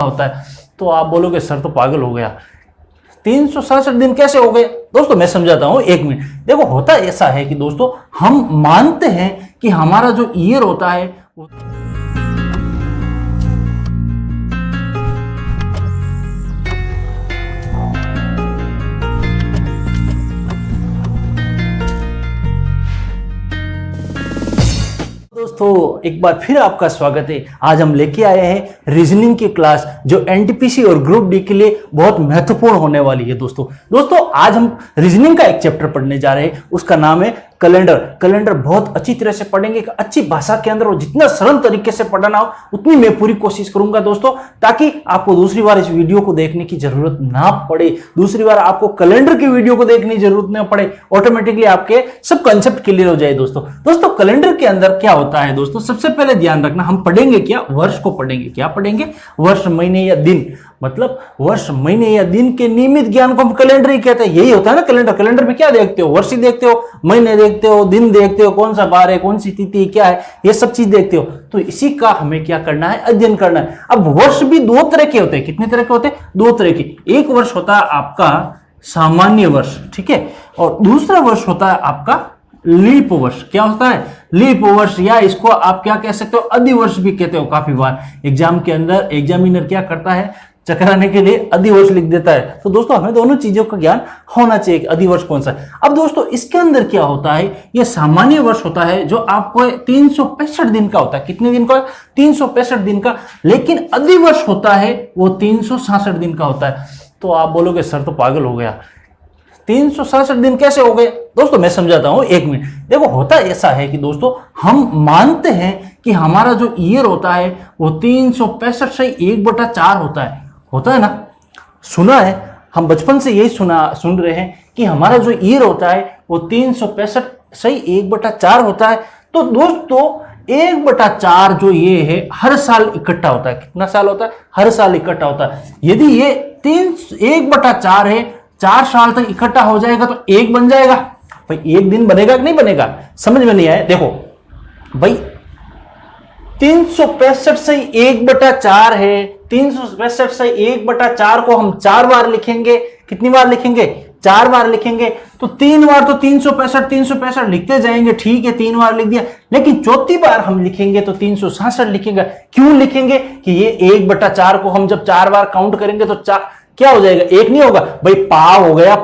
होता है तो आप बोलोगे सर तो पागल हो गया, 367 दिन कैसे हो गए? दोस्तों मैं समझाता हूं, 1 मिनट। देखो होता ऐसा है कि दोस्तों हम मानते हैं कि हमारा जो ईयर होता है वो दोस्तों एक बार फिर आपका स्वागत है। आज हम लेके आए हैं रीजनिंग की क्लास जो एनटीपीसी और ग्रुप डी के लिए बहुत महत्वपूर्ण होने वाली है। दोस्तों आज हम रीजनिंग का एक चैप्टर पढ़ने जा रहे हैं, उसका नाम है कैलेंडर बहुत अच्छी तरह से पढ़ेंगे, अच्छी भाषा के अंदर और जितना सरल तरीके से पढ़ना हो उतनी मैं पूरी कोशिश करूंगा दोस्तों, ताकि आपको दूसरी बार इस वीडियो को देखने की जरूरत ना पड़े, दूसरी बार आपको कैलेंडर की वीडियो को देखने की जरूरत ना पड़े, ऑटोमेटिकली आपके सब कंसेप्ट क्लियर हो जाए। दोस्तों कैलेंडर के अंदर क्या होता है दोस्तों, सबसे पहले ध्यान रखना, हम पढ़ेंगे क्या, वर्ष को पढ़ेंगे। क्या पढ़ेंगे? वर्ष, महीने या दिन, मतलब वर्ष, महीने या दिन के नियमित ज्ञान को हम कैलेंडर ही कहते हैं। यही होता है ना कैलेंडर में क्या देखते हो? वर्ष ही देखते हो, महीने देखते हो, दिन देखते हो, कौन सा बार है, कौन सी तिथि क्या है, ये सब चीज देखते हो। तो इसी का हमें क्या करना है, अध्ययन करना है। अब वर्ष भी दो तरह के होते हैं। कितने तरह के होते हैं? दो तरह के। एक वर्ष होता है आपका सामान्य वर्ष, ठीक है, और दूसरा वर्ष होता है आपका लीप वर्ष। क्या होता है? लीप वर्ष, या इसको आप क्या कह सकते हो, अधिवर्ष भी कहते हो। काफी बार एग्जाम के अंदर एग्जामिनर क्या करता है, चकराने के लिए अधिवर्ष लिख देता है। तो दोस्तों हमें दोनों चीजों का ज्ञान होना चाहिए कि अधिवर्ष कौन सा है। अब दोस्तों इसके अंदर क्या होता है, यह सामान्य वर्ष होता है जो आपको 365 दिन का होता है। कितने दिन का? 365 दिन का। लेकिन अधिवर्ष होता है वो 366 दिन का होता है। तो आप बोलोगे सर तो पागल हो गया, 367 दिन कैसे हो गए? दोस्तों मैं समझाता हूं, 1 मिनट। देखो होता ऐसा है कि दोस्तों हम मानते हैं कि हमारा जो ईयर होता है वो 365 से 1/4 होता है ना। सुना है, हम बचपन से यही सुन रहे हैं कि हमारा जो ईयर होता है वो 365 से 1/4 होता है। तो दोस्तों 1/4 जो ये है हर साल इकट्ठा होता है। कितना साल होता है? हर साल इकट्ठा होता है। यदि ये 1/4 है, 4 साल तक इकट्ठा हो जाएगा तो 1 बन जाएगा। भाई 1 दिन बनेगा कि नहीं बनेगा? समझ में नहीं आया? देखो भाई 365 से 1/4 है, 365 से 1/4 को हम 4 बार लिखेंगे। कितनी बार लिखेंगे? 4 बार लिखेंगे। तो 3 बार तो 365 लिखते जाएंगे, ठीक है, 3 बार लिख दिया। लेकिन चौथी बार हम लिखेंगे तो 366 लिखेंगे। क्यों लिखेंगे? कि ये 1/4 को हम जब 4 बार काउंट करेंगे तो क्या हो जाएगा? 1 नहीं होगा भाई, पाव हो गया।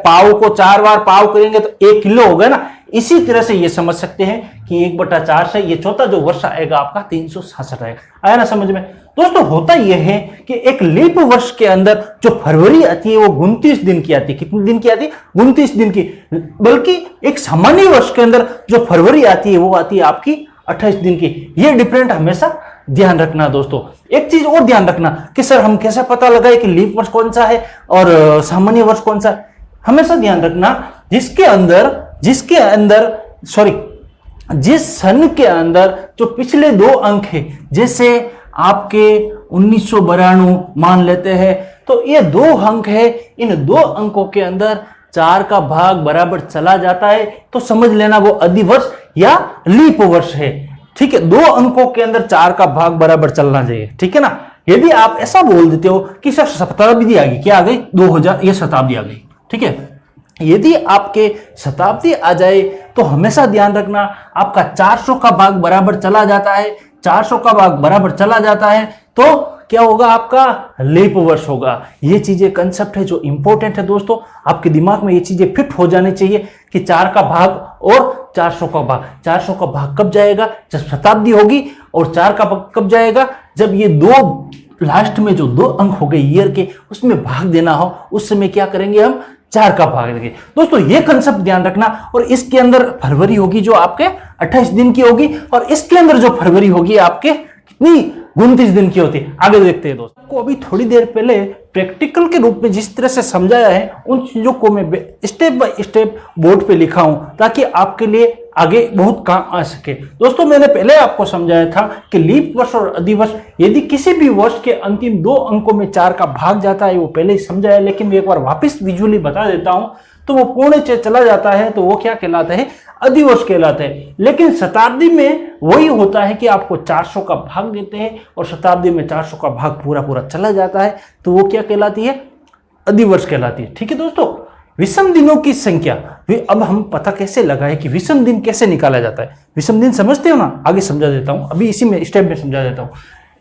पाव को 4 बार पाव करेंगे तो 1 किलो हो गया ना। इसी तरह से ये समझ सकते हैं कि 1/4 से ये चौथा जो वर्ष आएगा आपका 366 आएगा। आया ना समझ में? दोस्तों होता यह है कि एक लीप वर्ष के अंदर जो फरवरी आती है वो 29 दिन की आती है। कितने दिन की आती है? 29 दिन की। बल्कि एक सामान्य वर्ष के अंदर जो फरवरी आती है वो आती है आपकी 28 दिन की। ये डिफरेंट हमेशा ध्यान रखना दोस्तों। एक चीज और ध्यान रखना कि सर हम कैसे पता लगाए कि लीप वर्ष कौन सा है और सामान्य वर्ष कौन सा है? हमेशा ध्यान रखना जिस सन के अंदर जो पिछले 2 अंक है, जैसे आपके 1992 मान लेते हैं, तो ये 2 अंक है। इन 2 अंकों के अंदर 4 का भाग बराबर चला जाता है तो समझ लेना वो अधिवर्ष या लीप वर्ष है, ठीक है। 2 अंकों के अंदर 4 का भाग बराबर चलना चाहिए, ठीक है ना। यदि आप ऐसा बोल देते हो कि सर शताब्दी आ गई, क्या आ गई? 2000, ये शताब्दी आ गई, ठीक है। यदि आपके शताब्दी आ जाए तो हमेशा ध्यान रखना आपका 400 का भाग बराबर चला जाता है। 400 का भाग बराबर चला जाता है तो क्या होगा? आपका लीप वर्ष होगा। ये चीजें कंसेप्ट है जो इंपॉर्टेंट है दोस्तों, आपके दिमाग में ये चीजें फिट हो जानी चाहिए कि 4 का भाग और 400 का भाग। 400 का भाग कब जाएगा? जब शताब्दी होगी। और 4 का भाग कब जाएगा? जब ये 2 लास्ट में जो 2 अंक हो गए ईयर के, उसमें भाग देना हो, उस समय क्या करेंगे हम? 4 का भाग देंगे। दोस्तों ये कंसेप्ट ध्यान रखना। और इसके अंदर फरवरी होगी जो आपके 28 दिन की होगी, और इसके अंदर जो फरवरी होगी आपके कितनी? 29 दिन की होती है। आगे देखते हैं दोस्तों को अभी थोड़ी देर पहले प्रैक्टिकल के रूप में जिस तरह से समझाया है, उन चीजों को मैं स्टेप बाय स्टेप बोर्ड पे लिखा हूं ताकि आपके लिए आगे बहुत काम आ सके। दोस्तों मैंने पहले आपको समझाया था कि लीप वर्ष और अधिवर्ष, यदि किसी भी वर्ष के अंतिम 2 अंकों में 4 का भाग जाता है, वो पहले ही समझाया, लेकिन मैं एक बार वापस विजुअली बता देता हूं। तो वो पौने 6 चला जाता है तो वो क्या कहलाता है, अधिवर्ष कहलाता है। लेकिन शताब्दी में वही होता है कि आपको 400 का भाग देते हैं और शताब्दी में 400 का भाग पूरा पूरा चला जाता है तो वो क्या कहलाती है, अधिवर्ष कहलाती है। ठीक है दोस्तों, विषम दिनों की संख्या, अब हम पता कैसे लगाए कि विषम दिन कैसे निकाला जाता है। विषम दिन समझते हो ना, आगे समझा देता हूं, अभी इसी में स्टेप में समझा देता हूं।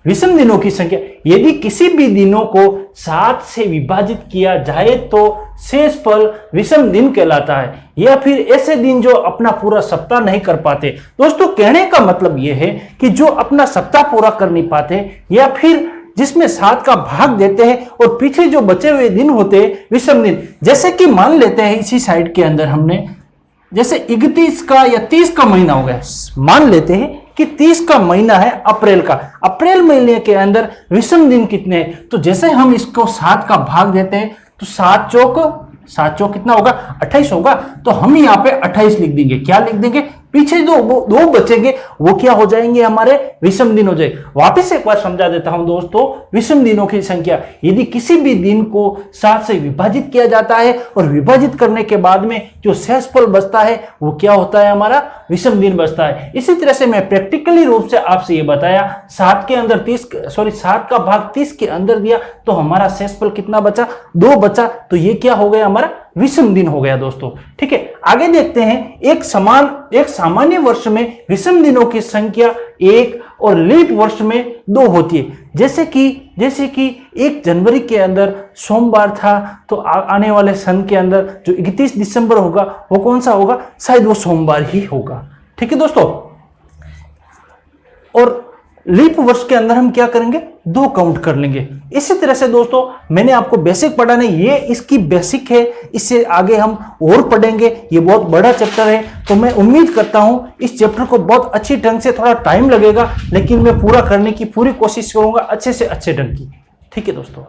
विषम दिनों की संख्या, यदि किसी भी दिनों को 7 से विभाजित किया जाए तो शेषफल विषम दिन कहलाता है, या फिर ऐसे दिन जो अपना पूरा सप्ताह नहीं कर पाते। दोस्तों कहने का मतलब यह है कि जो अपना सप्ताह पूरा कर नहीं पाते या फिर जिसमें 7 का भाग देते हैं और पीछे जो बचे हुए दिन होते हैं विषम दिन। जैसे कि मान लेते हैं इसी साइड के अंदर हमने जैसे 31 का या 30 का महीना हो गया, मान लेते हैं कि 30 का महीना है अप्रैल का। अप्रैल महीने के अंदर विषम दिन कितने हैं, तो जैसे हम इसको 7 का भाग देते हैं तो 7 चौक कितना होगा, 28 होगा। तो हम यहाँ पे 28 लिख देंगे। क्या लिख देंगे, पीछे जो दो बचेंगे वो क्या हो जाएंगे, हमारे विषम दिन हो जाएंगे। वापिस एक बार समझा देता हूं दोस्तों, विषम दिनों की संख्या, यदि किसी भी दिन को 7 से विभाजित किया जाता है और विभाजित करने के बाद में जो शेषफल बचता है वो क्या होता है, हमारा विषम दिन बचता है। इसी तरह से मैं प्रैक्टिकली रूप से आपसे ये बताया, 7 का भाग 30 के अंदर दिया तो हमारा शेषफल कितना बचा, 2 बचा। तो ये क्या हो गया, हमारा विषम दिन हो गया दोस्तों। ठीक है, आगे देखते हैं। एक सामान्य वर्ष में विषम दिनों की संख्या 1 और लीप वर्ष में 2 होती है। जैसे कि 1 जनवरी के अंदर सोमवार था तो आने वाले सन के अंदर जो 31 दिसंबर होगा वो कौन सा होगा, शायद वो सोमवार ही होगा। ठीक है दोस्तों, और लीप वर्ष के अंदर हम क्या करेंगे, 2 काउंट कर लेंगे। इसी तरह से दोस्तों मैंने आपको बेसिक पढ़ाने, ये इसकी बेसिक है, इससे आगे हम और पढ़ेंगे। ये बहुत बड़ा चैप्टर है तो मैं उम्मीद करता हूं इस चैप्टर को बहुत अच्छी ढंग से, थोड़ा टाइम लगेगा लेकिन मैं पूरा करने की पूरी कोशिश करूंगा अच्छे से अच्छे ढंग की। ठीक है दोस्तों।